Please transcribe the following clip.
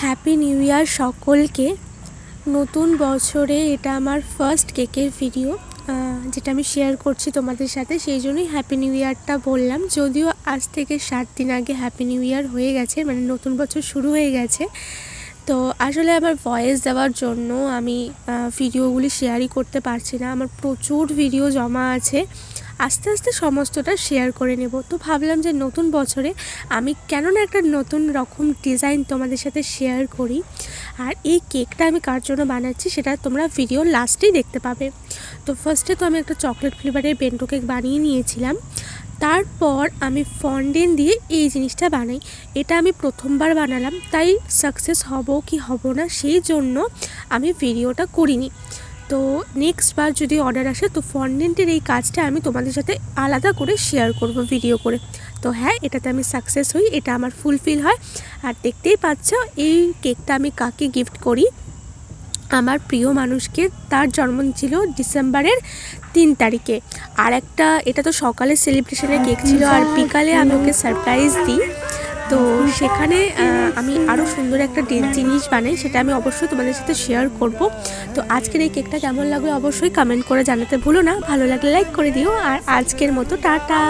Happy new year সকলকে। নতুন বছরে এটা আমার ফার্স্ট কেকের ভিডিও, যেটা আমি শেয়ার করছি তোমাদের সাথে, সেই জন্যই হ্যাপি নিউ ইয়ারটা বললাম। যদিও আজ থেকে 7 দিন আগে হ্যাপি নিউ ইয়ার হয়ে গেছে, মানে নতুন বছর শুরু হয়ে গেছে। তো আসলে আমার ভয়েস দেওয়ার জন্য আমি ভিডিওগুলি শেয়ারই করতে পারছি না। আমার প্রচুর ভিডিও জমা আছে, আস্তে আস্তে সমস্তটা শেয়ার করে নেব। তো ভাবলাম যে নতুন বছরে আমি কেন না একটা নতুন রকম ডিজাইন তোমাদের সাথে শেয়ার করি। আর এই কেকটা আমি কার জন্য বানাচ্ছি সেটা তোমরা ভিডিওর লাস্টেই দেখতে পাবে। তো ফার্স্টে তো আমি একটা চকলেট ফ্লেভারের বেন্টো কেক বানিয়ে নিয়েছিলাম। তারপর আমি ফন্ডেন্ট দিয়ে এই জিনিসটা বানাই। এটা আমি প্রথমবার বানালাম, তাই সাকসেস হব কি হব না সেই জন্য আমি ভিডিওটা করিনি। তো নেক্সট বার যদি অর্ডার আসে তো ফন্ডেন্টের এই কাজটা আমি তোমাদের সাথে আলাদা করে শেয়ার করব ভিডিও করে। তো হ্যাঁ, এটাতে আমি সাকসেস হই, এটা আমার ফুলফিল হয়। আর দেখতেই পাচ্ছ এই কেকটা আমি কাকে গিফট করি, আমার প্রিয় মানুষকে। তার জন্মদিন ছিল ডিসেম্বরের 3 তারিখে। আর একটা, এটা তো সকালে সেলিব্রেশনের কেক ছিল, আর বিকালে আমি ওকে সারপ্রাইজ দিই। তো সেখানে আমি আরও সুন্দর একটা জিনিস বানাই, সেটা আমি অবশ্যই তোমাদের সাথে শেয়ার করব। তো আজকের এই কেকটা কেমন লাগলো অবশ্যই কমেন্ট করে জানাতে ভুলো না। ভালো লাগলে লাইক করে দিও। আর আজকের মতো টাটা।